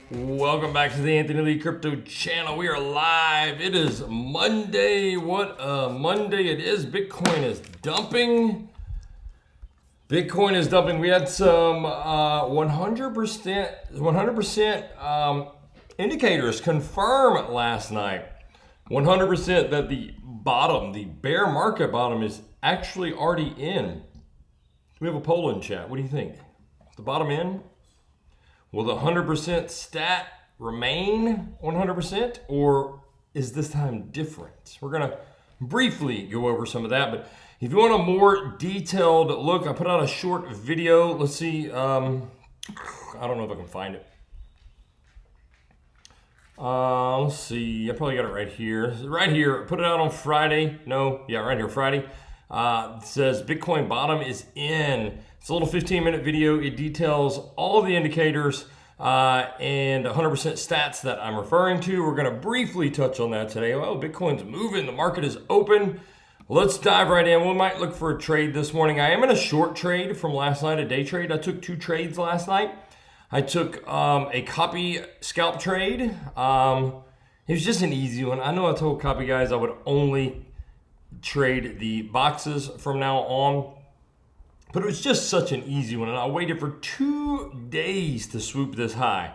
Welcome back to the Anthony Lee Crypto channel. We are live. It is Monday. What Monday it is. Bitcoin is dumping. Bitcoin is dumping. We had some 100% indicators confirm last night. 100% that the bottom, the bear market bottom, is actually already in. We have a poll in chat. What do you think? The bottom in? Will the 100% stat remain 100%, or is this time different? We're gonna briefly go over some of that, but if you want a more detailed look, I put out a short video. Let's see, I don't know if I can find it. Let's see, I probably got it right here. Right here, put it out on Friday. No, yeah, right here, Friday. It says Bitcoin bottom is in. It's a little 15-minute video. It details all of the indicators and 100% stats that I'm referring to. We're going to briefly touch on that today. Oh, Bitcoin's moving. The market is open. Let's dive right in. We might look for a trade this morning. I am in a short trade from last night, a day trade. I took 2 trades last night. I took a copy scalp trade. It was just an easy one. I know I told copy guys I would only trade the boxes from now on, but it was just such an easy one, and I waited for 2 days to swoop this high.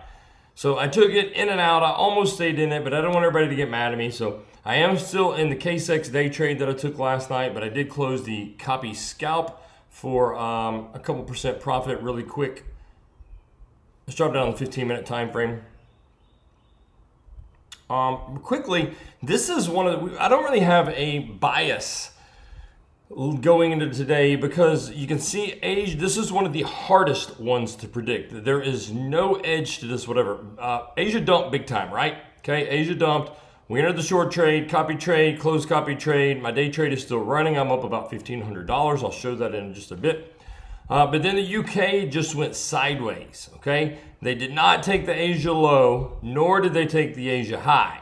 So I took it in and out. I almost stayed in it, but I don't want everybody to get mad at me. So I am still in the KCEX day trade that I took last night, but I did close the copy scalp for a couple % profit really quick. Let's drop down the 15-minute time frame. Quickly, this is one of the, I don't really have a bias going into today because you can see Asia, this is one of the hardest ones to predict. There is no edge to this whatever. Asia dumped big time, right? Okay, Asia dumped. We entered the short trade, copy trade, closed copy trade. My day trade is still running. I'm up about $1,500. I'll show that in just a bit. But then the UK just went sideways, okay? They did not take the Asia low, nor did they take the Asia high.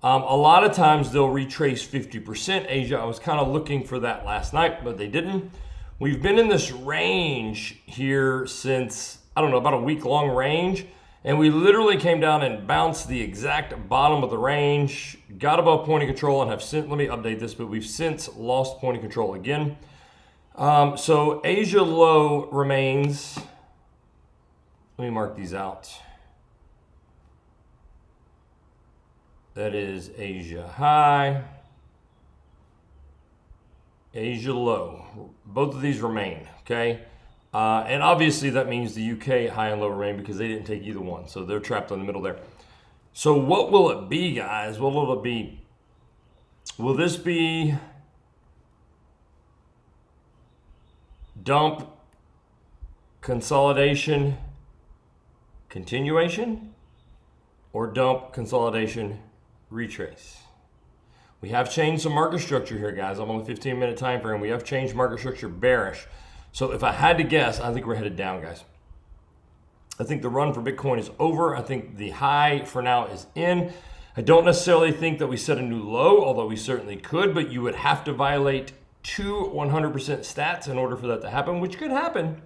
A lot of times they'll retrace 50% Asia. I was kind of looking for that last night, but they didn't. We've been in this range here since, I don't know, about a week-long range, and we literally came down and bounced the exact bottom of the range, got above point of control, and have since, let me update this, but we've since lost point of control again. So Asia low remains, let me mark these out. That is Asia high, Asia low. Both of these remain, okay? And obviously that means the UK high and low remain because they didn't take either one. So they're trapped in the middle there. So what will it be, guys? What will it be? Will this be dump, consolidation, continuation, or dump, consolidation, retrace? We have changed some market structure here, guys. I'm on the 15-minute time frame. We have changed market structure bearish. So if I had to guess, I think we're headed down, guys. I think the run for Bitcoin is over. I think the high for now is in. I don't necessarily think that we set a new low, although we certainly could, but you would have to violate 2 100% stats in order for that to happen, which could happen.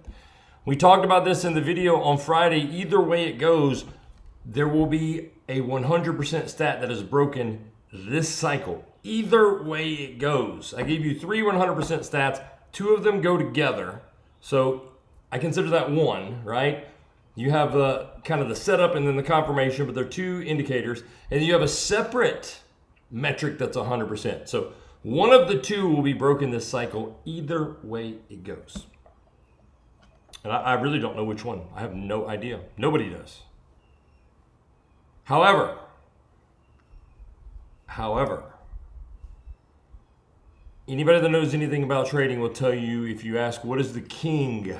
We talked about this in the video on Friday. Either way it goes, there will be a 100% stat that is broken this cycle. Either way it goes. I gave you 3 100% stats. 2 of them go together. So I consider that one, right? You have kind of the setup and then the confirmation, but they're 2 indicators. And you have a separate metric that's 100%. So one of the 2 will be broken this cycle. Either way it goes. And I really don't know which one. I have no idea. Nobody does. However, anybody that knows anything about trading will tell you, if you ask, what is the king?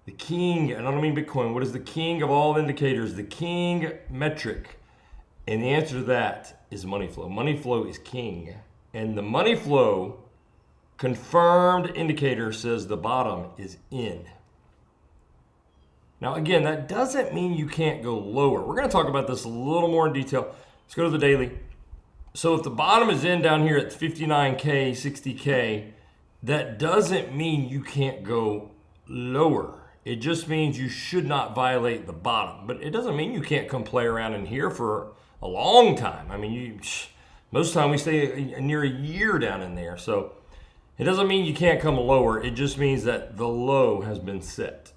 The king, and I don't mean Bitcoin, what is the king of all indicators? The king metric. And the answer to that is money flow. Money flow is king. And the money flow confirmed indicator says the bottom is in. Now, again, that doesn't mean you can't go lower. We're going to talk about this a little more in detail. Let's go to the daily. So if the bottom is in down here at 59K, 60K, that doesn't mean you can't go lower. It just means you should not violate the bottom. But it doesn't mean you can't come play around in here for a long time. I mean, most of the time we stay near a year down in there. So it doesn't mean you can't come lower. It just means that the low has been set.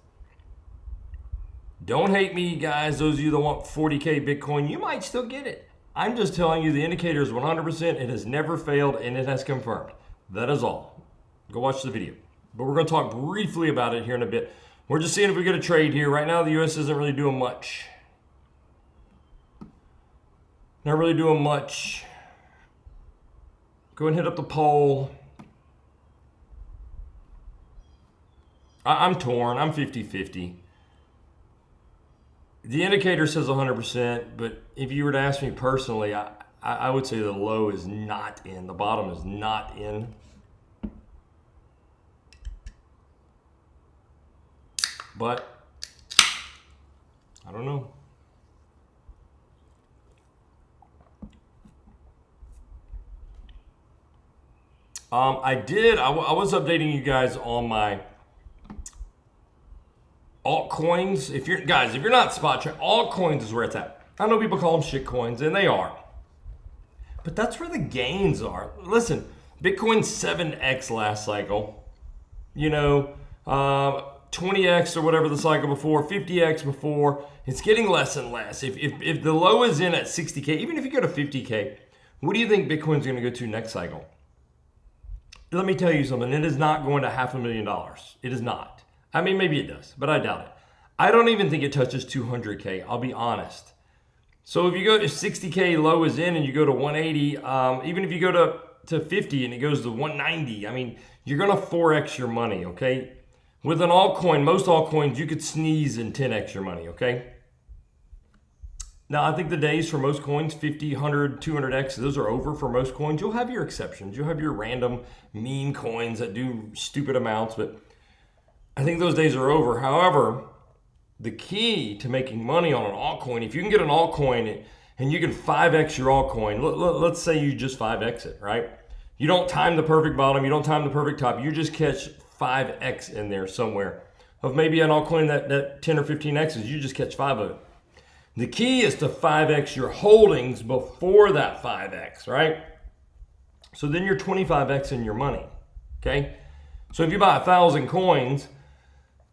Don't hate me, guys. Those of you that want 40K Bitcoin, you might still get it. I'm just telling you the indicator is 100%. It has never failed, and it has confirmed. That is all. Go watch the video. But we're going to talk briefly about it here in a bit. We're just seeing if we get a trade here. Right now, the U.S. isn't really doing much. Not really doing much. Go ahead and hit up the poll. I'm torn. I'm 50-50. The indicator says 100%, but if you were to ask me personally, I would say the low is not in. The bottom is not in. But I don't know. I was updating you guys on my altcoins. If you're not spot trading, altcoins is where it's at. I know people call them shit coins, and they are. But that's where the gains are. Listen, Bitcoin 7x last cycle. 20x or whatever the cycle before, 50x before. It's getting less and less. If the low is in at 60K, even if you go to 50K, what do you think Bitcoin's going to go to next cycle? Let me tell you something. It is not going to $500,000. It is not. I mean, maybe it does, but I doubt it. I don't even think it touches 200K. I'll be honest. So if you go to 60K low is in and you go to 180, even if you go to 50 and it goes to 190, I mean, you're going to 4x your money, okay? With an altcoin, most altcoins, you could sneeze and 10x your money, okay? Now, I think the days for most coins, 50, 100, 200x, those are over for most coins. You'll have your exceptions. You'll have your random meme coins that do stupid amounts, but I think those days are over. However, the key to making money on an altcoin, if you can get an altcoin and you can 5x your altcoin, let's say you just 5x it, right? You don't time the perfect bottom, you don't time the perfect top, you just catch 5x in there somewhere of maybe an altcoin that 10 or 15x's, you just catch 5 of it. The key is to 5x your holdings before that 5x, right? So then you're 25x in your money, okay? So if you buy 1,000 coins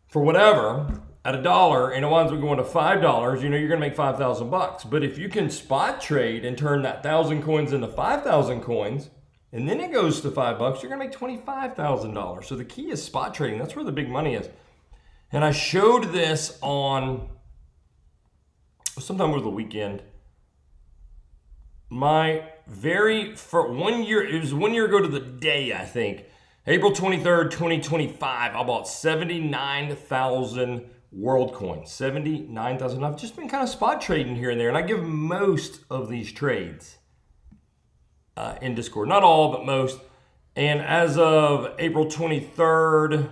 for whatever at $1 and it winds up going to $5, you're gonna make 5,000 bucks. But if you can spot trade and turn that 1,000 coins into 5,000 coins, and then it goes to $5, you're gonna make $25,000. So the key is spot trading. That's where the big money is. And I showed this on sometime over the weekend. My for 1 year, it was 1 year ago to the day, I think, April 23rd, 2025, I bought 79,000 world coins, 79,000. I've just been kind of spot trading here and there, and I give most of these trades in Discord. Not all, but most. And as of April 23rd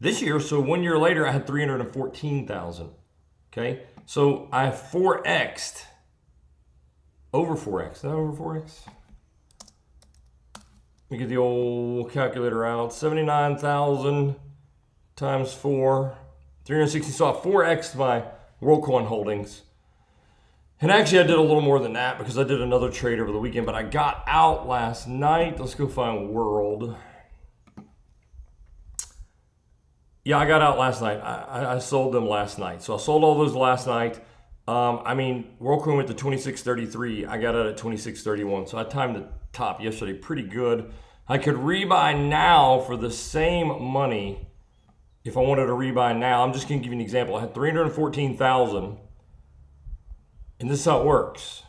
this year, so 1 year later, I had 314,000. Okay, so I 4x'd, over 4x. Is that over 4x? Let me get the old calculator out. 79,000 times 4, 360. So I 4x'd my WorldCoin holdings. And actually, I did a little more than that because I did another trade over the weekend, but I got out last night. Let's go find World. Yeah, I got out last night. I sold them last night. So I sold all those last night. WorldCoin went to 26.33. I got out at 26.31. So I timed the top yesterday pretty good. I could rebuy now for the same money if I wanted to rebuy now. I'm just going to give you an example. I had 314,000. And this is how it works.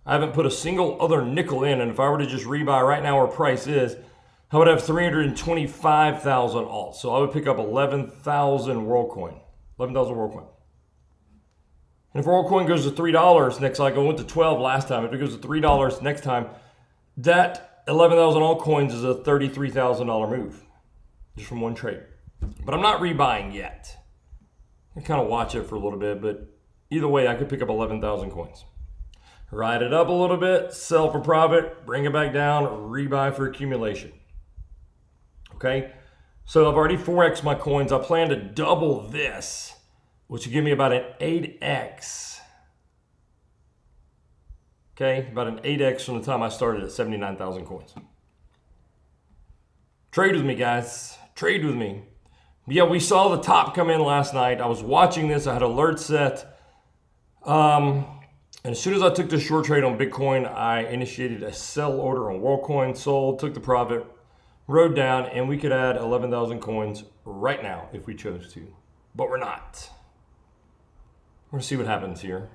I haven't put a single other nickel in. And if I were to just rebuy right now where price is, I would have 325,000 alts. So I would pick up 11,000 WorldCoin. 11,000 WorldCoin. And if WorldCoin goes to $3 next cycle, it went to 12 last time. If it goes to $3 next time, that 11,000 altcoins is a $33,000 move just from one trade. But I'm not rebuying yet. I kind of watch it for a little bit, but either way, I could pick up 11,000 coins. Ride it up a little bit, sell for profit, bring it back down, rebuy for accumulation. Okay, so I've already 4x my coins. I plan to double this, which will give me about an 8x. Okay, about an 8x from the time I started at 79,000 coins. Trade with me, guys. Trade with me. Yeah, we saw the top come in last night. I was watching this. I had alerts set. And as soon as I took the short trade on Bitcoin, I initiated a sell order on WorldCoin, sold, took the profit, rode down, and we could add 11,000 coins right now if we chose to, but we're not. We're gonna see what happens here.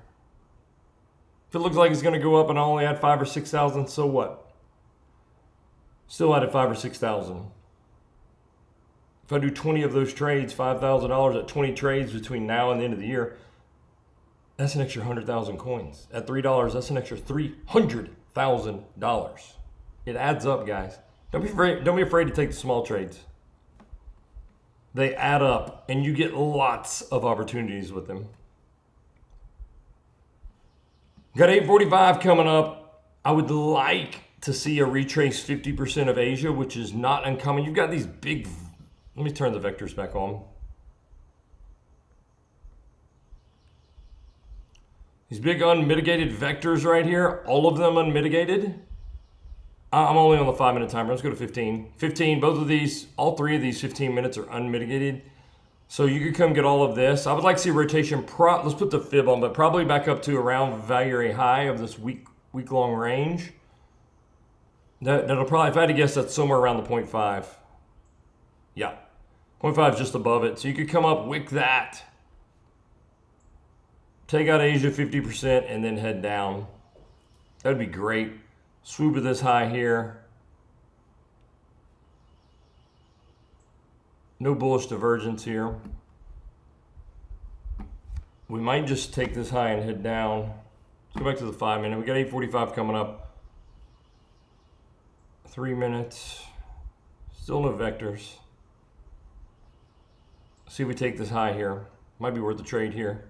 If it looks like it's gonna go up and I only add 5,000 or 6,000, so what? Still added 5,000 or 6,000. If I do 20 of those trades, $5,000 at 20 trades between now and the end of the year, that's an extra 100,000 coins. At $3, that's an extra $300,000. It adds up, guys. Don't be afraid to take the small trades. They add up, and you get lots of opportunities with them. Got 845 coming up. I would like to see a retrace 50% of Asia, which is not uncommon. You've got these big... Let me turn the vectors back on. These big unmitigated vectors right here, all of them unmitigated. I'm only on the 5-minute timer. Let's go to 15. 15, both of these, all three of these 15 minutes are unmitigated. So you could come get all of this. I would like to see rotation, let's put the fib on, but probably back up to around value area high of this week-long range. That'll probably, if I had to guess, that's somewhere around the 0.5. Yeah, 0.5 is just above it. So you could come up, wick that, take out Asia 50%, and then head down. That'd be great. Swoop of this high here. No bullish divergence here. We might just take this high and head down. Let's go back to the 5-minute. We got 845 coming up. 3 minutes. Still no vectors. See if we take this high here. Might be worth the trade here.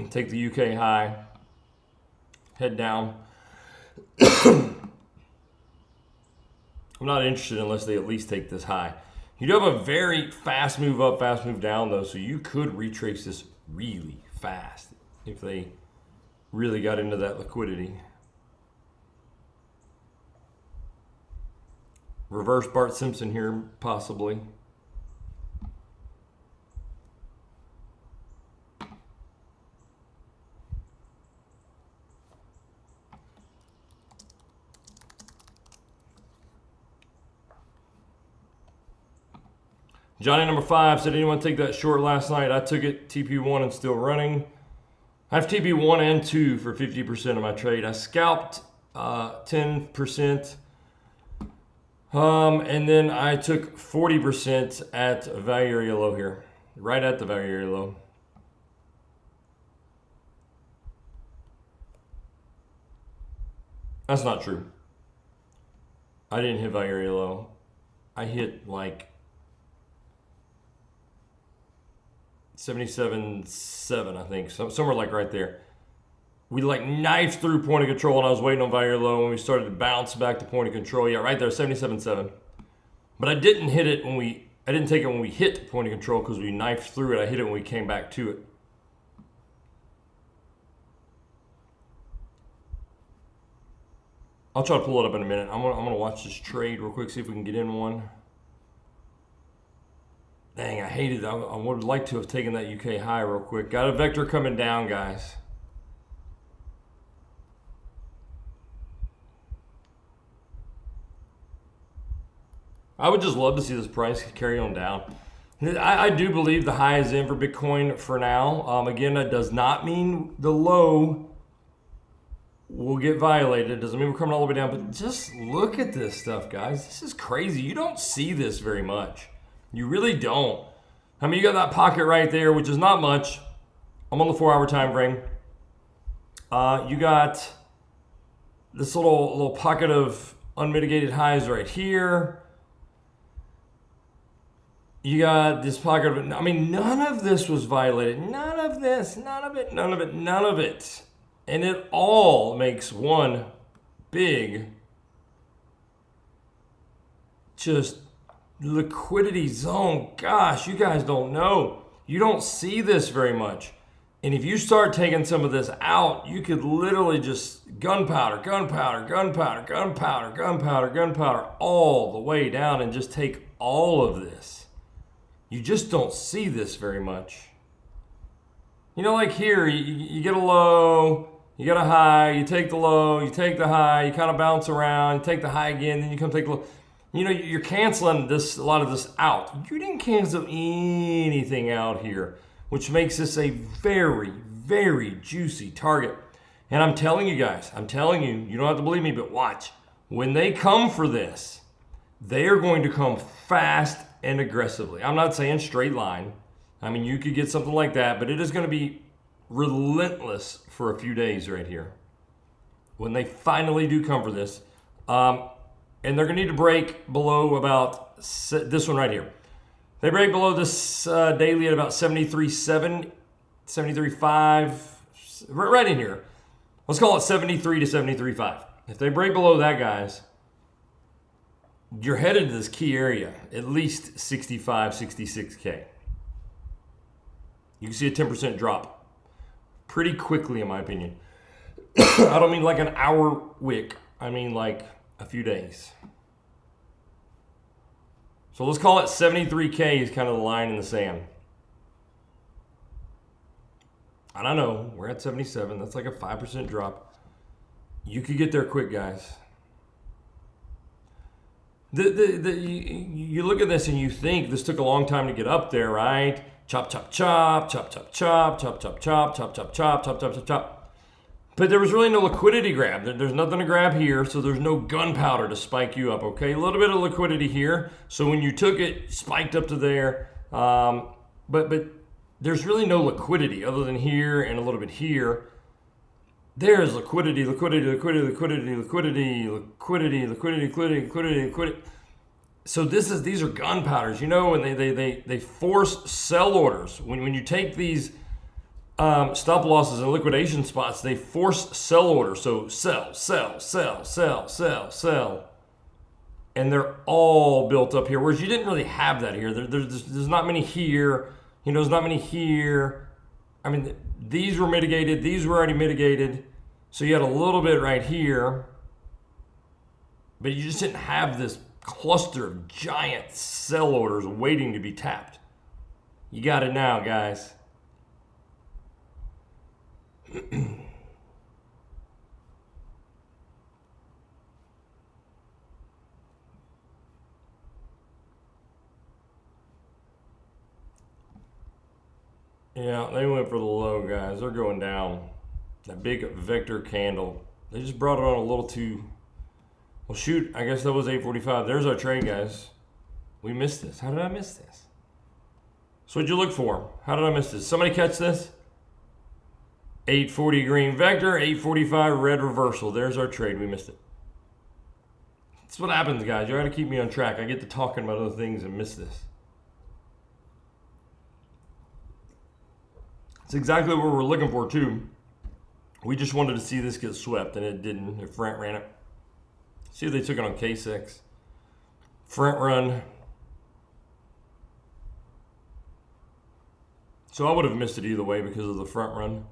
Take the UK high. Head down. I'm not interested unless they at least take this high. You do have a very fast move up, fast move down though, so you could retrace this really fast if they really got into that liquidity. Reverse Bart Simpson here, possibly. Johnny number 5 said, anyone take that short last night? I took it, TP1 and still running. I have TP1 and 2 for 50% of my trade. I scalped 10%. And then I took 40% at value area low here. Right at the value area low. That's not true. I didn't hit value area low. I hit like 77.7, I think, so somewhere like right there. We like knifed through point of control, and I was waiting on value low, and we started to bounce back to point of control. Yeah, right there, 77.7. But I didn't hit it I didn't take it when we hit point of control because we knifed through it. I hit it when we came back to it. I'll try to pull it up in a minute. I'm gonna watch this trade real quick, see if we can get in one. Dang, I hated it. I would like to have taken that UK high real quick. Got a vector coming down, guys. I would just love to see this price carry on down. I do believe the high is in for Bitcoin for now. Again, that does not mean the low will get violated. It doesn't mean we're coming all the way down, but just look at this stuff, guys. This is crazy. You don't see this very much. You really don't. I mean, you got that pocket right there, which is not much. I'm on the 4-hour time frame. You got this little pocket of unmitigated highs right here. You got this pocket of, I mean, none of this was violated. None of this, none of it, none of it, none of it. And it all makes one big just liquidity zone. Gosh, you guys don't know. You don't see this very much. And if you start taking some of this out, you could literally just gunpowder, gunpowder, gunpowder, gunpowder, gunpowder, gunpowder all the way down and just take all of this. You just don't see this very much. You know, like here, you get a low, You got a high, you take the low, you take the high, you kind of bounce around, you take the high again, then you come take the low. You know, you're canceling a lot of this out. You didn't cancel anything out here, which makes this a very, very juicy target. And I'm telling you guys, you don't have to believe me, but watch. When they come for this, they are going to come fast and aggressively. I'm not saying straight line. I mean, you could get something like that, but it is going to be relentless for a few days right here. When they finally do come for this. And they're going to need to break below about this one right here. They break below this daily at about 73.7, 73.5, right in here. Let's call it 73 to 73.5. If they break below that, guys, you're headed to this key area, at least 65, 66K. You can see a 10% drop pretty quickly, in my opinion. I don't mean like an hour wick. I mean like a few days. So let's call it 73K is kind of the line in the sand. I don't know. We're at 77. That's like a 5% drop. You could get there quick, guys. You look at this and you think this took a long time to get up there, right? Chop, chop, chop, chop, chop, chop, chop, chop, chop, chop, chop, chop, chop, chop, chop, chop. But there was really no liquidity grab. There's nothing to grab here, so there's no gunpowder to spike you up, okay? A little bit of liquidity here. So when you took it, spiked up to there. But there's really no liquidity other than here and a little bit here. There's liquidity, liquidity, liquidity, liquidity, liquidity, liquidity, liquidity, liquidity, liquidity, liquidity. So these are gunpowders, you know, and they force sell orders. When you take these stop losses and liquidation spots, they force sell orders. So sell, sell, sell, sell, sell, sell. And they're all built up here, whereas you didn't really have that here. There's not many here. You know, there's not many here. I mean, these were mitigated. These were already mitigated. So you had a little bit right here. But you just didn't have this cluster of giant sell orders waiting to be tapped. You got it now, guys. Yeah, they went for the low, guys. They're going down. That big vector candle. They just brought it on a little too. Well, shoot, I guess that was 8:45. There's our trade, guys. We missed this. How did I miss this? So what'd you look for? How did I miss this? Somebody catch this? 8:40 green vector, 8:45 red reversal. There's our trade. We missed it. That's what happens, guys. You got to keep me on track. I get to talking about other things and miss this. It's exactly what we're looking for, too. We just wanted to see this get swept, and it didn't. It front ran it. See if they took it on KCEX. Front run. So I would have missed it either way because of the front run.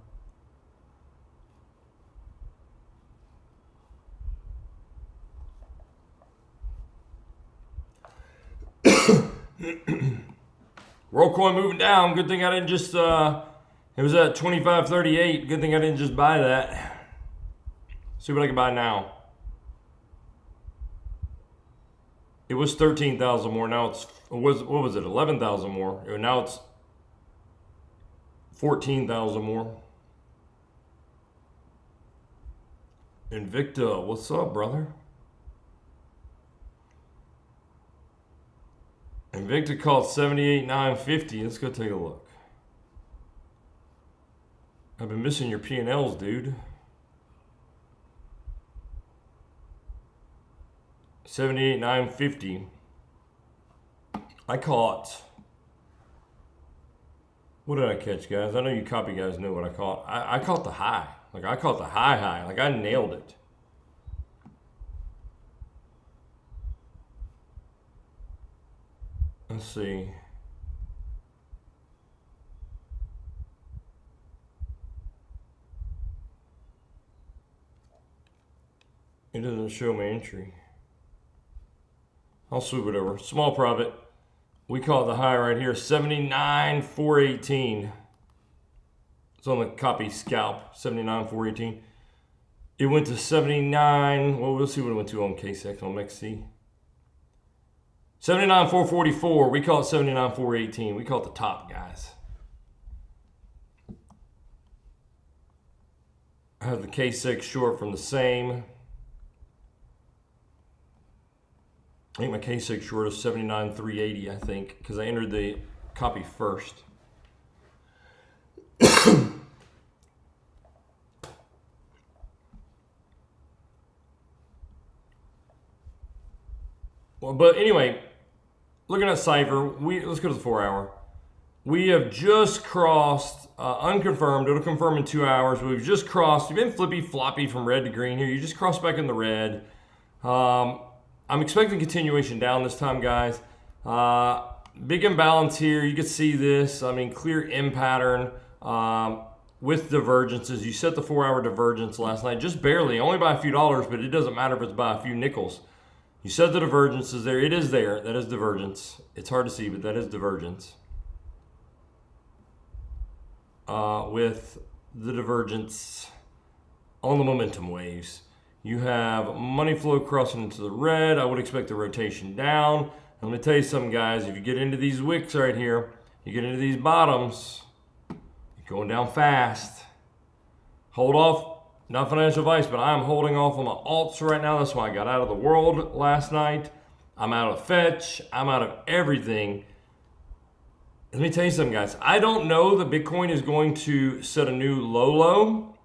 WorldCoin moving down. Good thing I didn't just, it was at 25.38. Good thing I didn't just buy that. See what I can buy now. It was 13,000 more. Now it's, what was it, 11,000 more. Now it's 14,000 more. Invicta, what's up, brother? Invicta called 78,950. Let's go take a look. I've been missing your P&Ls, dude. 78,950. I caught. What did I catch, guys? I know you copy guys know what I caught. I caught the high. Like, I caught the high. Like, I nailed it. Let's see. It doesn't show my entry. I'll swoop it over. Small profit. We caught the high right here, 79,418. It's on the copy scalp, 79,418. It went to 79. Well, we'll see what it went to on KCEX on MEXC. 79,444. We call it 79,418. We call it the top, guys. I have the KCEX short from the same. I think my KCEX short is 79,380, I think, because I entered the copy first. Well, but anyway, looking at Cypher, let's go to the 4 hour. We have just crossed, unconfirmed, it'll confirm in 2 hours. We've just crossed, you've been flippy floppy from red to green here. You just crossed back in the red. I'm expecting continuation down this time, guys. Big imbalance here. You can see this. I mean, clear M pattern with divergences. You set the 4 hour divergence last night, just barely, only by a few dollars, but it doesn't matter if it's by a few nickels. You said the divergence is there. It is there. That is divergence. It's hard to see, but that is divergence. With the divergence on the momentum waves. You have money flow crossing into the red. I would expect a rotation down. I'm going to tell you something, guys. If you get into these wicks right here, you get into these bottoms, you're going down fast. Hold off. Not financial advice, but I'm holding off on my alts right now. That's why I got out of the world last night. I'm out of fetch. I'm out of everything. Let me tell you something, guys. I don't know that Bitcoin is going to set a new low.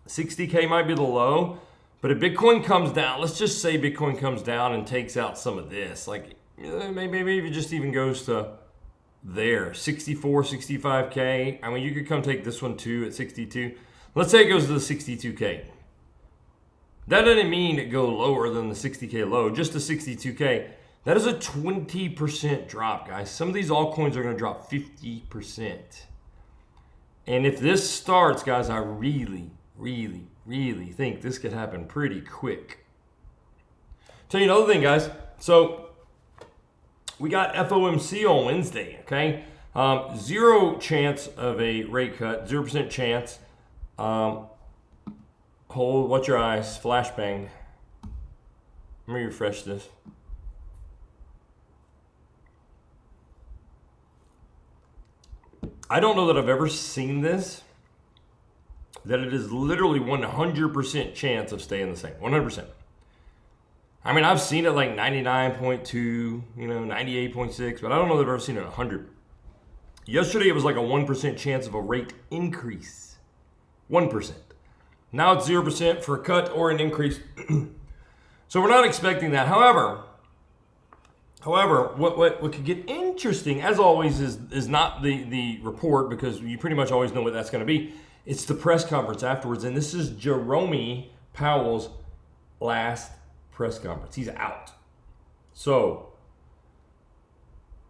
60K might be the low. But if Bitcoin comes down, let's just say Bitcoin comes down and takes out some of this. Like maybe it just even goes to there, 64, 65K. I mean, you could come take this one too at 62. Let's say it goes to the 62K. That doesn't mean it go lower than the 60K low, just the 62K. That is a 20% drop, guys. Some of these altcoins are going to drop 50%. And if this starts, guys, I really think this could happen pretty quick. Tell you another thing, guys. So we got FOMC on Wednesday, okay? 0 chance of a rate cut, 0% chance. Hold, watch your eyes, flashbang. Let me refresh this. I don't know that I've ever seen this, that it is literally 100% chance of staying the same, 100%. I mean, I've seen it like 99.2, 98.6, but I don't know that I've ever seen it 100. Yesterday, it was like a 1% chance of a rate increase. 1%. Now it's 0% for a cut or an increase. So we're not expecting that. However, what could get interesting, as always, is not the report, because you pretty much always know what that's going to be. It's the press conference afterwards, and this is Jerome Powell's last press conference. He's out. So,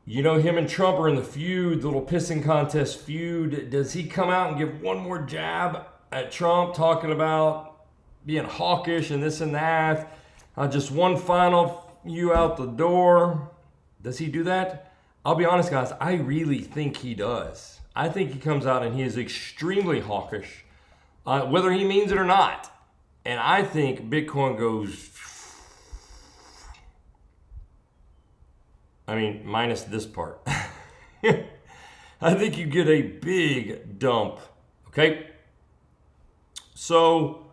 him and Trump are in the feud, the little pissing contest feud. Does he come out and give one more jab at Trump, talking about being hawkish and this and that? Just one final you out the door. Does he do that? I'll be honest, guys. I really think he does. I think he comes out and he is extremely hawkish, whether he means it or not. And I think Bitcoin goes, minus this part. I think you get a big dump, okay? So,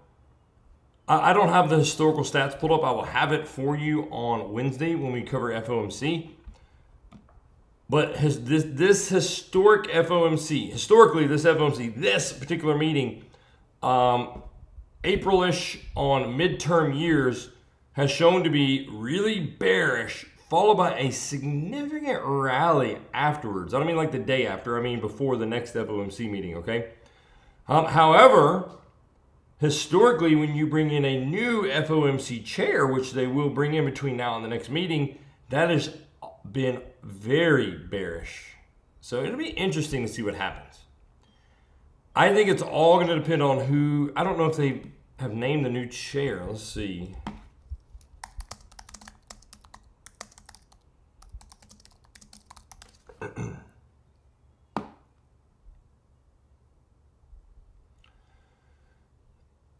I don't have the historical stats pulled up. I will have it for you on Wednesday when we cover FOMC. But this historic FOMC, historically this FOMC, this particular meeting, April-ish on midterm years, has shown to be really bearish, followed by a significant rally afterwards. I don't mean like the day after, I mean before the next FOMC meeting, okay? However, historically, when you bring in a new FOMC chair, which they will bring in between now and the next meeting, that has been very bearish. So it'll be interesting to see what happens. I think it's all going to depend on who, I don't know if they have named the new chair. Let's see.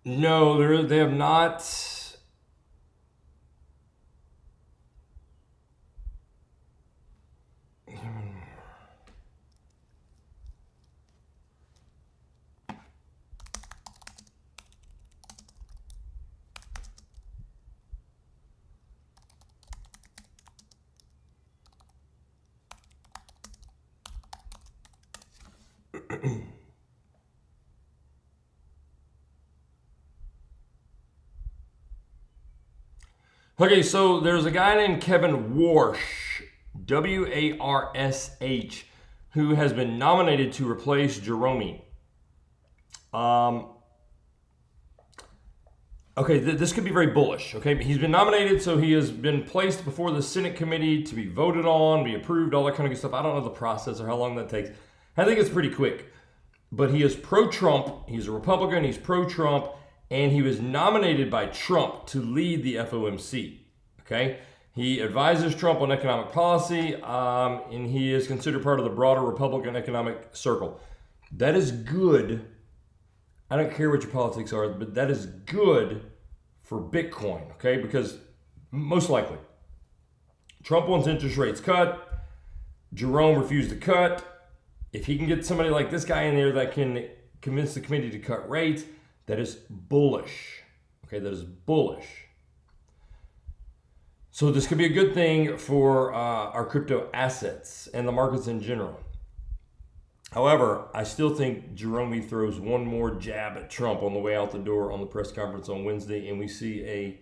No, they have not. Okay, so there's a guy named Kevin Warsh, W-A-R-S-H, who has been nominated to replace Jerome. Okay, this could be very bullish. Okay, he's been nominated, so he has been placed before the Senate committee to be voted on, be approved, all that kind of good stuff. I don't know the process or how long that takes. I think it's pretty quick. But he is pro-Trump. He's a Republican. He's pro-Trump. And he was nominated by Trump to lead the FOMC, okay? He advises Trump on economic policy, and he is considered part of the broader Republican economic circle. That is good. I don't care what your politics are, but that is good for Bitcoin, okay? Because most likely, Trump wants interest rates cut. Jerome refused to cut. If he can get somebody like this guy in there that can convince the committee to cut rates, that is bullish. Okay, that is bullish. So this could be a good thing for our crypto assets and the markets in general. However, I still think Jerome throws one more jab at Trump on the way out the door on the press conference on Wednesday, and we see a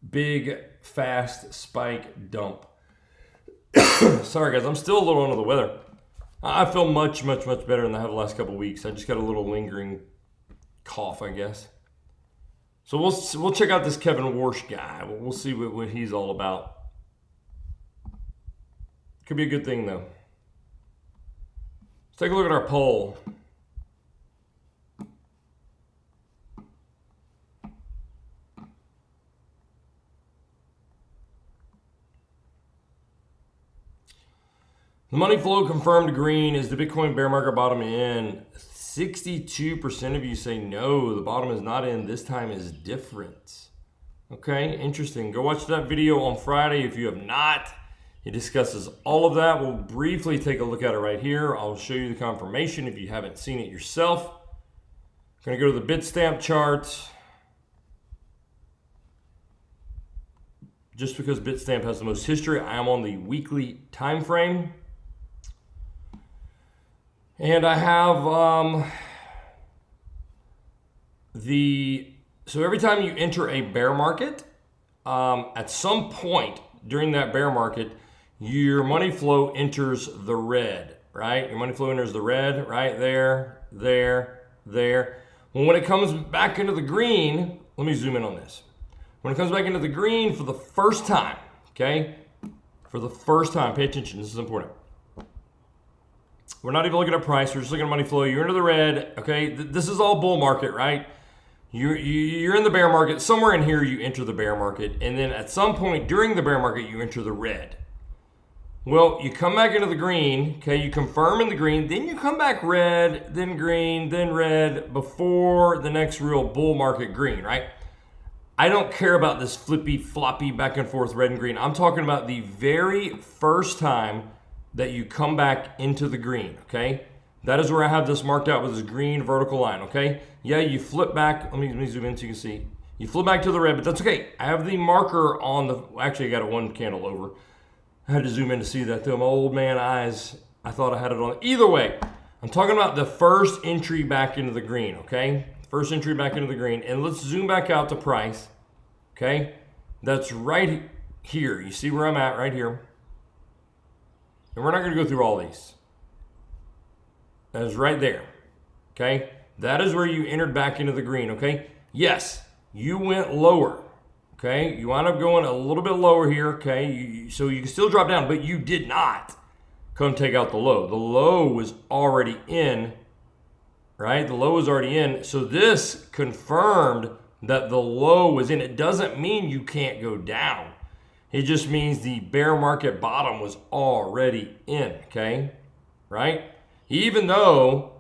big, fast spike dump. Sorry, guys, I'm still a little under the weather. I feel much, much, much better than I have the last couple of weeks. I just got a little lingering cough, I guess. So we'll check out this Kevin Warsh guy. We'll see what he's all about. Could be a good thing, though. Let's take a look at our poll. The money flow confirmed green. Is the Bitcoin bear market bottom in? 62% of you say no, the bottom is not in. This time is different. Okay, interesting. Go watch that video on Friday if you have not. He discusses all of that. We'll briefly take a look at it right here. I'll show you the confirmation if you haven't seen it yourself. I'm going to go to the Bitstamp chart. Just because Bitstamp has the most history, I am on the weekly time frame. And I have so every time you enter a bear market, at some point during that bear market, your money flow enters the red, right? Your money flow enters the red, right there. Well, when it comes back into the green, let me zoom in on this. When it comes back into the green for the first time, okay? For the first time, pay attention, this is important. We're not even looking at price, we're just looking at money flow. You're into the red, okay? This is all bull market, right? You're in the bear market. Somewhere in here you enter the bear market, and then at some point during the bear market you enter the red. Well, you come back into the green, okay? You confirm in the green, then you come back red, then green, then red, before the next real bull market green, right? I don't care about this flippy, floppy, back and forth red and green. I'm talking about the very first time that you come back into the green, okay? That is where I have this marked out with this green vertical line, okay? Yeah, you flip back. Let me zoom in so you can see. You flip back to the red, but that's okay. I have the marker on the, actually I got it one candle over. I had to zoom in to see that through my old man eyes. I thought I had it on. Either way, I'm talking about the first entry back into the green, okay? First entry back into the green. And let's zoom back out to price, okay? That's right here. You see where I'm at right here. And we're not going to go through all these. That is right there, okay? That is where you entered back into the green, okay? Yes, you went lower, okay? You wound up going a little bit lower here, okay? So you can still drop down, but you did not come take out the low. The low was already in, right? The low was already in. So this confirmed that the low was in. It doesn't mean you can't go down. It just means the bear market bottom was already in, okay? Right? Even though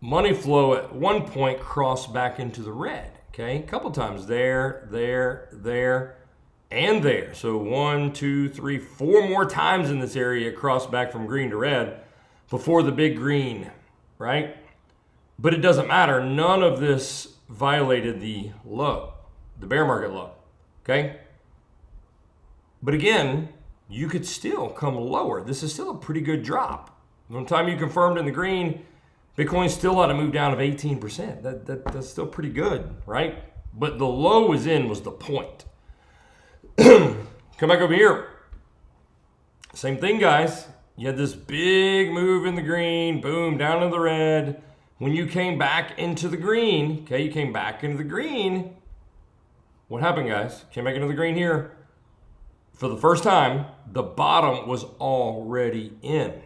money flow at one point crossed back into the red, Okay, a couple times there, and there. So 1, 2, 3, 4 more times in this area crossed back from green to red before the big green, right? But it doesn't matter. None of this violated the low, the bear market low, okay? But again, you could still come lower. This is still a pretty good drop. From the time you confirmed in the green, Bitcoin still had a move down of 18%. That's still pretty good, right? But the low was the point. Come back over here. Same thing, guys. You had this big move in the green, boom, down in the red. When you came back into the green, okay, you came back into the green. What happened, guys? Came back into the green here. For the first time, the bottom was already in,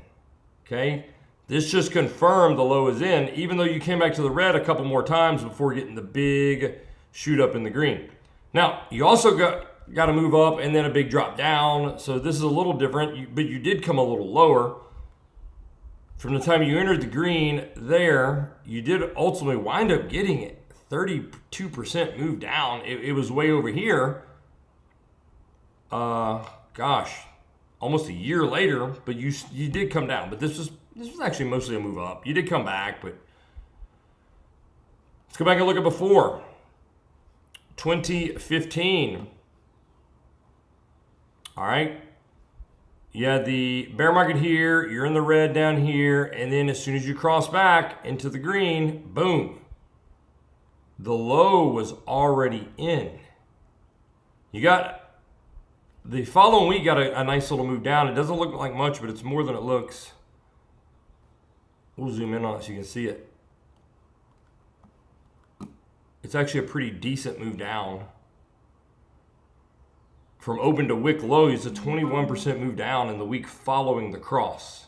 okay? This just confirmed the low is in, even though you came back to the red a couple more times before getting the big shoot up in the green. Now, you also got to move up and then a big drop down. So this is a little different, but you did come a little lower. From the time you entered the green there, you did ultimately wind up getting it 32% move down. It was way over here. Gosh, almost a year later, but you did come down. But this was actually mostly a move up. You did come back, but let's go back and look at before. 2015. All right. You had the bear market here, you're in the red down here, and then as soon as you cross back into the green, boom. The low was already in. You got the following week got a nice little move down. It doesn't look like much, but it's more than it looks. We'll zoom in on it so you can see it. It's actually a pretty decent move down. From open to wick low, it's a 21% move down in the week following the cross,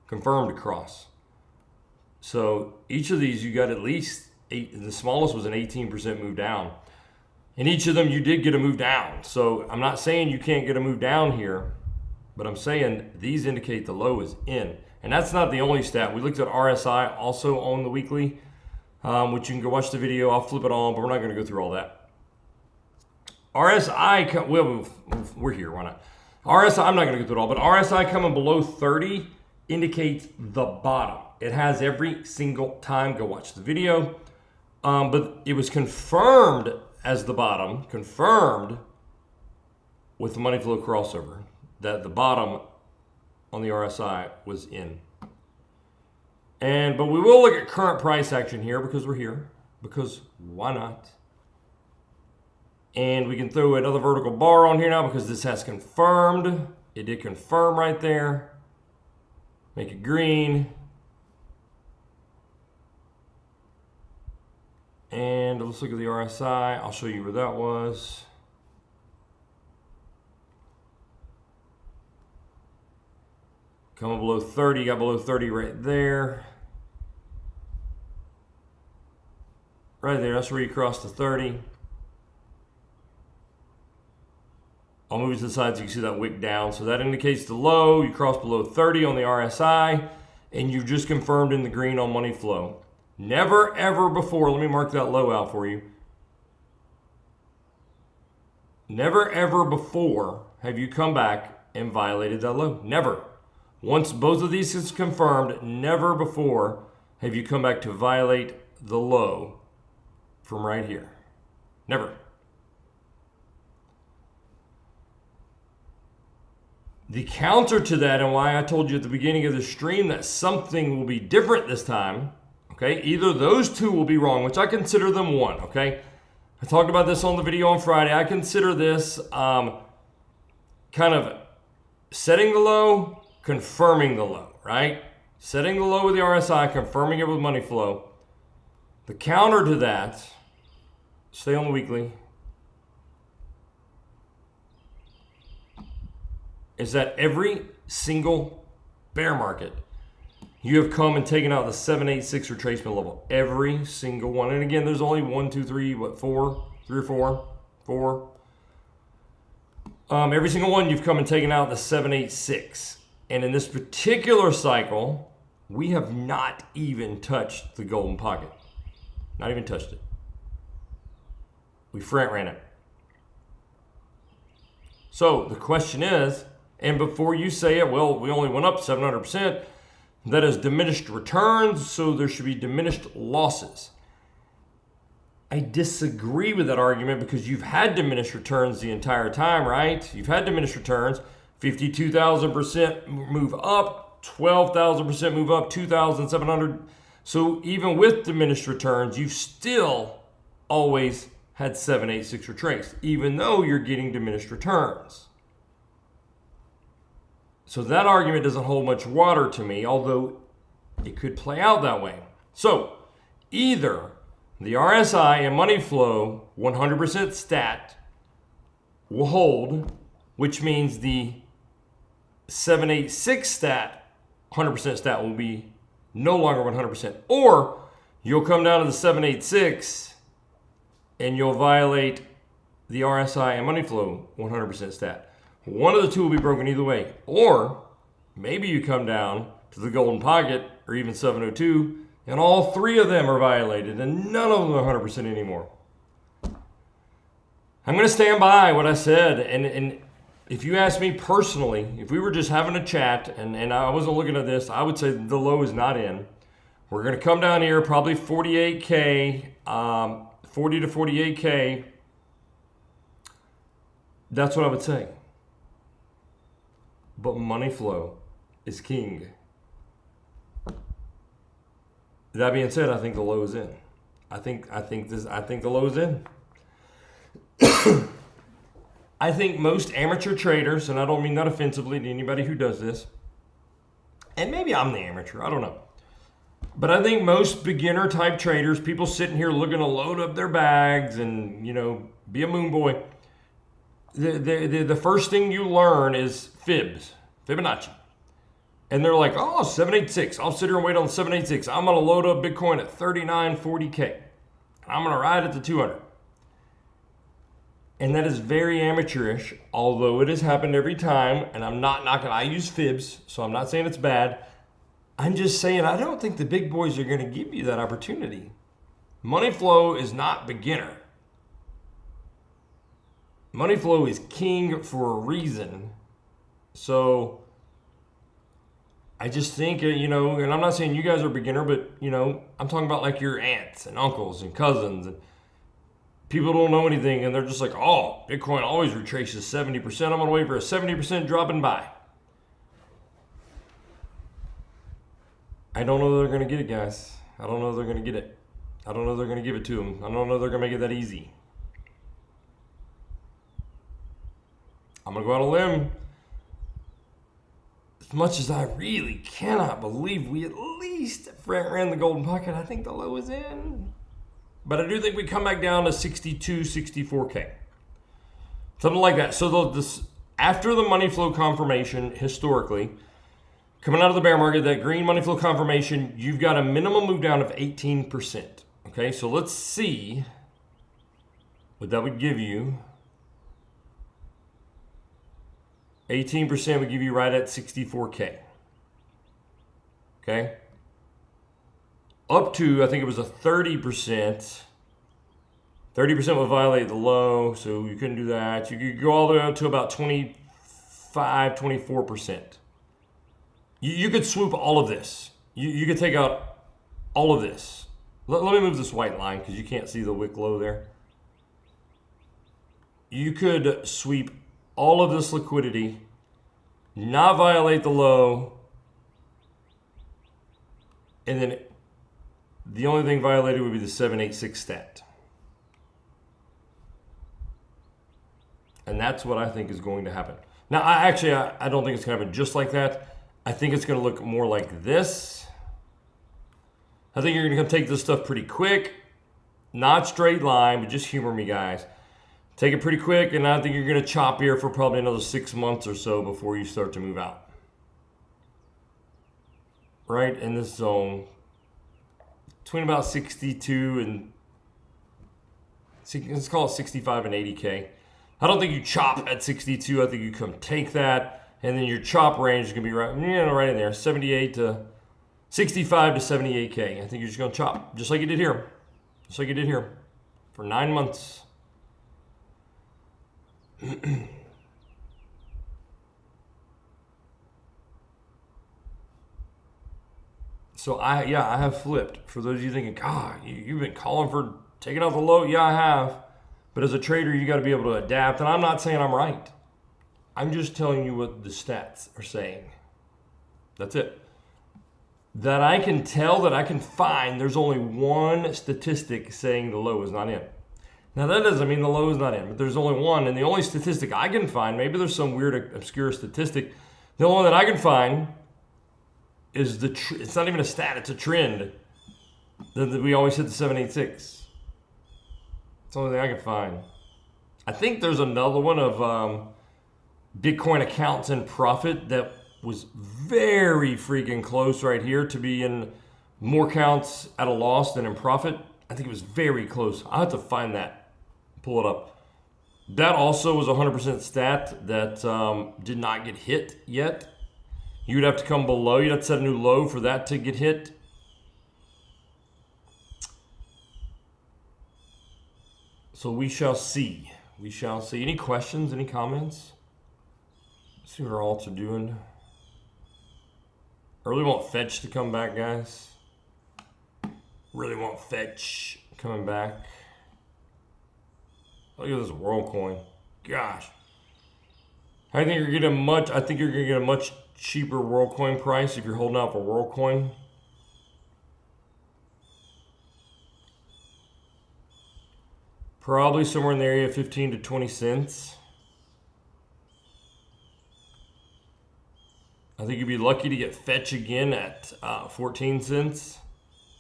confirmed cross. So each of these, you got at least 8, the smallest was an 18% move down. In each of them, you did get a move down. So I'm not saying you can't get a move down here, but I'm saying these indicate the low is in. And that's not the only stat. We looked at RSI also on the weekly, which you can go watch the video. I'll flip it on, but we're not going to go through all that. RSI, well, we're here, why not? RSI, I'm not going to go through it all, but RSI coming below 30 indicates the bottom. It has every single time. Go watch the video. But it was confirmed as the bottom, confirmed with the money flow crossover, that the bottom on the RSI was in. But we will look at current price action here because we're here, because why not? And we can throw another vertical bar on here now because this has confirmed. It did confirm right there. Make it green. And let's look at the RSI. I'll show you where that was. Coming below 30, got below 30 right there. Right there, that's where you cross the 30. I'll move it to the side so you can see that wick down. So that indicates the low. You cross below 30 on the RSI, and you've just confirmed in the green on money flow. Never, ever before, let me mark that low out for you. Never, ever before have you come back and violated that low. Never. Once both of these is confirmed, never before have you come back to violate the low from right here. Never. The counter to that, and why I told you at the beginning of the stream that something will be different this time, okay? Either those two will be wrong, which I consider them one, okay? I talked about this on the video on Friday. I consider this kind of setting the low, confirming the low, right? Setting the low with the RSI, confirming it with money flow. The counter to that, stay on the weekly, is that every single bear market, you have come and taken out the 786 retracement level. Every single one. And again, there's only 1, 2, 3, what, 4? 3 or 4? 4. Every single one you've come and taken out the 786. And in this particular cycle, we have not even touched the golden pocket. Not even touched it. We front ran it. So the question is, and before you say it, well, we only went up 700%, that is diminished returns, so there should be diminished losses. I disagree with that argument because you've had diminished returns the entire time, right? You've had diminished returns, 52,000% move up, 12,000% move up, 2,700. So even with diminished returns, you've still always had 786 retrace, even though you're getting diminished returns. So that argument doesn't hold much water to me, although it could play out that way. So either the RSI and money flow 100% stat will hold, which means the 786 stat, 100% stat will be no longer 100%. Or you'll come down to the 786 and you'll violate the RSI and money flow 100% stat. One of the two will be broken either way. Or maybe you come down to the golden pocket or even 702 and all three of them are violated and none of them are 100% anymore. I'm going to stand by what I said. And if you ask me personally, if we were just having a chat and I wasn't looking at this, I would say the low is not in. We're going to come down here, probably 48K, 40 to 48K. That's what I would say. But money flow is king. That being said, I think the low is in. I think the low is in. I think most amateur traders, and I don't mean that offensively to anybody who does this, and maybe I'm the amateur, I don't know. But I think most beginner type traders, people sitting here looking to load up their bags and, you know, be a moon boy, the first thing you learn is Fibonacci. And they're like, oh, 786. I'll sit here and wait on 786. I'm going to load up Bitcoin at 3940K. I'm going to ride it to 200. And that is very amateurish, although it has happened every time. And I'm not knocking. I use fibs, so I'm not saying it's bad. I'm just saying I don't think the big boys are going to give you that opportunity. Money flow is not beginner. Money flow is king for a reason. So I just think, you know, and I'm not saying you guys are beginner, but, you know, I'm talking about like your aunts and uncles and cousins and people don't know anything and they're just like, oh, Bitcoin always retraces 70%. I'm going to wait for a 70% drop and buy. I don't know they're going to get it, guys. I don't know they're going to get it. I don't know they're going to give it to them. I don't know they're going to make it that easy. I'm going to go out on a limb. As much as I really cannot believe we at least front ran the golden pocket, I think the low is in. But I do think we come back down to 62, 64K. Something like that. So after the money flow confirmation, historically, coming out of the bear market, that green money flow confirmation, you've got a minimum move down of 18%. Okay, so let's see what that would give you. 18% would give you right at 64K. Okay? Up to, I think it was a 30%. 30% would violate the low, so you couldn't do that. You could go all the way up to about 25, 24%. You could swoop all of this. You could take out all of this. Let me move this white line because you can't see the wick low there. You could sweep all of this liquidity, not violate the low, and then the only thing violated would be the 786 stat. And that's what I think is going to happen. Now, I don't think it's going to happen just like that. I think it's going to look more like this. I think you're going to come take this stuff pretty quick. Not straight line, but just humor me, guys. Take it pretty quick, and I think you're going to chop here for probably another 6 months or so before you start to move out. Right in this zone. Between about 62 and, let's call it 65 and 80K. I don't think you chop at 62. I think you come take that, and then your chop range is going to be right in there, 78 to 65 to 78K. I think you're just going to chop, just like you did here. Just like you did here for 9 months. So I have flipped. For those of you thinking, God, you've been calling for taking out the low. Yeah, I have. But as a trader, you got to be able to adapt. And I'm not saying I'm right. I'm just telling you what the stats are saying. That's it. That I can tell, that I can find, there's only one statistic saying the low is not in. Now that doesn't mean the low is not in, but there's only one. And the only statistic I can find, maybe there's some weird obscure statistic. The only one that I can find is it's not even a stat, it's a trend. That we always hit the 786. It's the only thing I can find. I think there's another one of Bitcoin accounts in profit that was very freaking close right here to be in more counts at a loss than in profit. I think it was very close. I'll have to find that, pull it up. That also was a 100% stat that did not get hit yet. You'd have to come below. You'd have to set a new low for that to get hit. So we shall see. We shall see. Any questions? Any comments? Let's see what our alts are doing. I really want Fetch to come back, guys. Really want Fetch coming back. Look at this WorldCoin. Gosh. I think you're getting I think you're gonna get a much cheaper WorldCoin price if you're holding out for WorldCoin. Probably somewhere in the area of 15 to 20 cents. I think you'd be lucky to get Fetch again at 14 cents.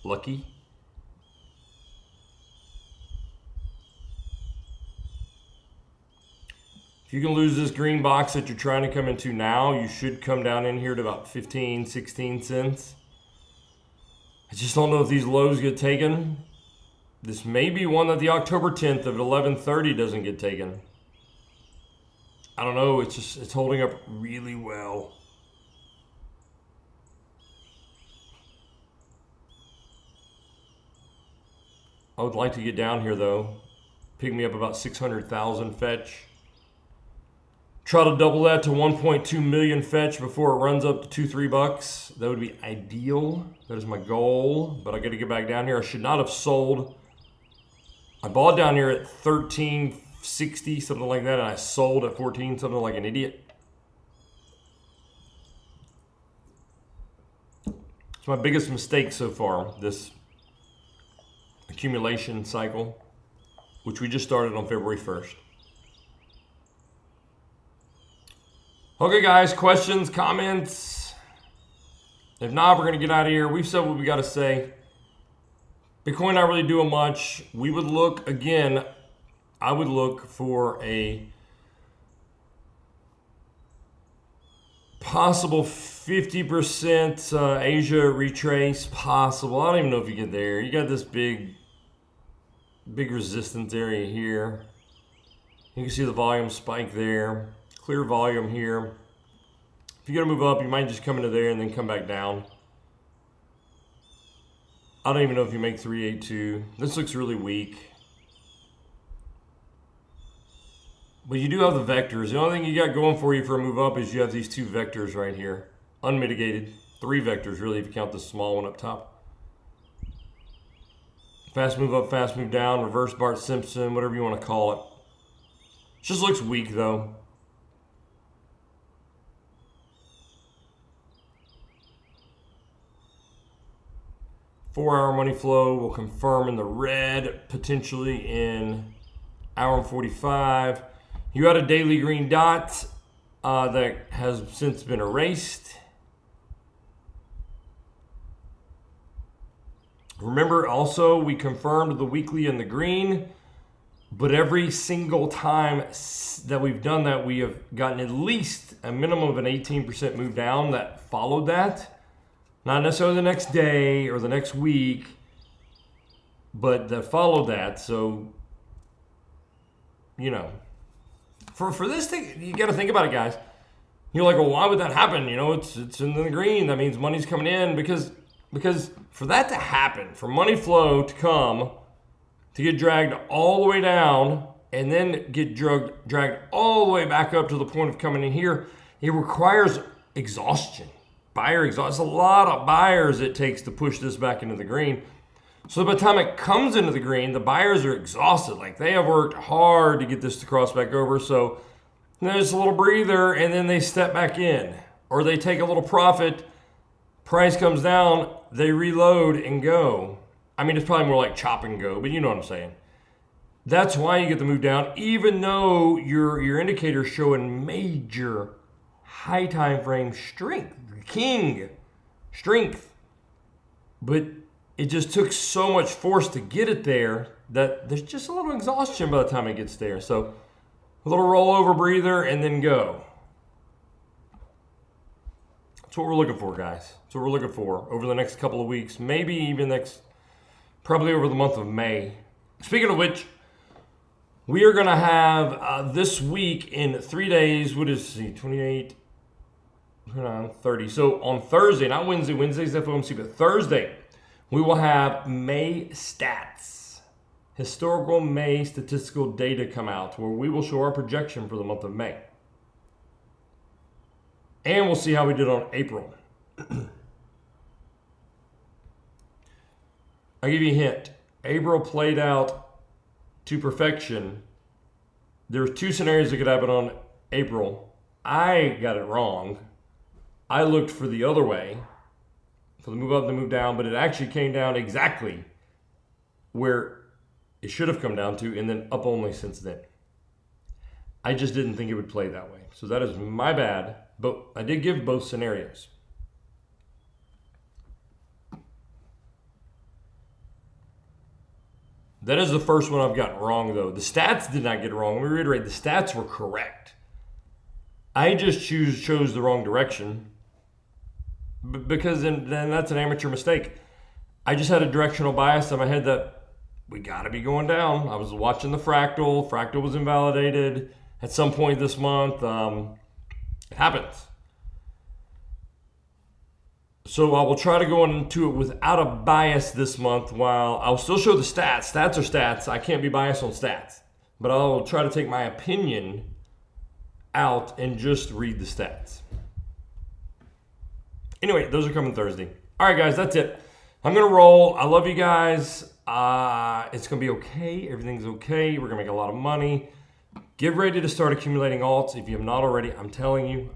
Lucky. If you can lose this green box that you're trying to come into now, you should come down in here to about 15, 16 cents. I just don't know if these lows get taken. This may be one that the October 10th of 11:30 doesn't get taken. I don't know, it's holding up really well. I would like to get down here though. Pick me up about 600,000 Fetch. Try to double that to 1.2 million Fetch before it runs up to $2-3. That would be ideal. That is my goal, but I got to get back down here. I should not have sold. I bought down here at 13.60, something like that, and I sold at 14, something like an idiot. It's my biggest mistake so far, this accumulation cycle, which we just started on February 1st. Okay, guys, questions, comments? If not, we're going to get out of here. We've said what we got to say. Bitcoin not really doing much. We would look, again, I would look for a possible 50% Asia retrace. Possible. I don't even know if you get there. You got this big resistance area here. You can see the volume spike there. Clear volume here. If you're gonna move up, you might just come into there and then come back down. I don't even know if you make 382. This looks really weak. But you do have the vectors. The only thing you got going for you for a move up is you have these two vectors right here. Unmitigated. 3 vectors really if you count the small one up top. Fast move up, fast move down, reverse Bart Simpson, whatever you want to call it. Just looks weak though. Four-hour money flow will confirm in the red, potentially in hour and 45. You had a daily green dot that has since been erased. Remember also we confirmed the weekly in the green, but every single time that we've done that, we have gotten at least a minimum of an 18% move down that followed that. Not necessarily the next day or the next week, but that followed that. So, you know, for this thing, you got to think about it, guys. You're like, well, why would that happen? You know, it's in the green. That means money's coming in because for that to happen, for money flow to come, to get dragged all the way down and then get dragged all the way back up to the point of coming in here. It requires exhaustion, buyer exhaustion. It's a lot of buyers it takes to push this back into the green. So by the time it comes into the green, the buyers are exhausted. Like, they have worked hard to get this to cross back over. So there's a little breather, and then they step back in, or they take a little profit. Price comes down, they reload and go. I mean, it's probably more like chop and go, but you know what I'm saying. That's why you get the move down, even though your indicator's showing major high time frame strength, strength. But it just took so much force to get it there that there's just a little exhaustion by the time it gets there. So a little rollover breather and then go. That's what we're looking for, guys. That's what we're looking for over the next couple of weeks, maybe even probably over the month of May. Speaking of which, we are going to have this week in 3 days, 28, 30. So on Thursday, not Wednesday, Wednesday's FOMC, but Thursday, we will have May stats, historical May statistical data come out, where we will show our projection for the month of May. And we'll see how we did on April. I'll give you a hint. April played out to perfection. There were 2 scenarios that could happen on April. I got it wrong. I looked for the other way, for the move up and the move down, but it actually came down exactly where it should have come down to, and then up only since then. I just didn't think it would play that way. So that is my bad, but I did give both scenarios. That is the first one I've gotten wrong, though. The stats did not get it wrong. Let me reiterate, the stats were correct. I just chose the wrong direction, because then that's an amateur mistake. I just had a directional bias in my head that we got to be going down. I was watching the fractal. Fractal was invalidated at some point this month. It happens. So I will try to go into it without a bias this month, while I'll still show the stats. Stats are stats. I can't be biased on stats. But I'll try to take my opinion out and just read the stats. Anyway, those are coming Thursday. All right, guys, that's it. I'm going to roll. I love you guys. It's going to be okay. Everything's okay. We're going to make a lot of money. Get ready to start accumulating alts. If you have not already, I'm telling you.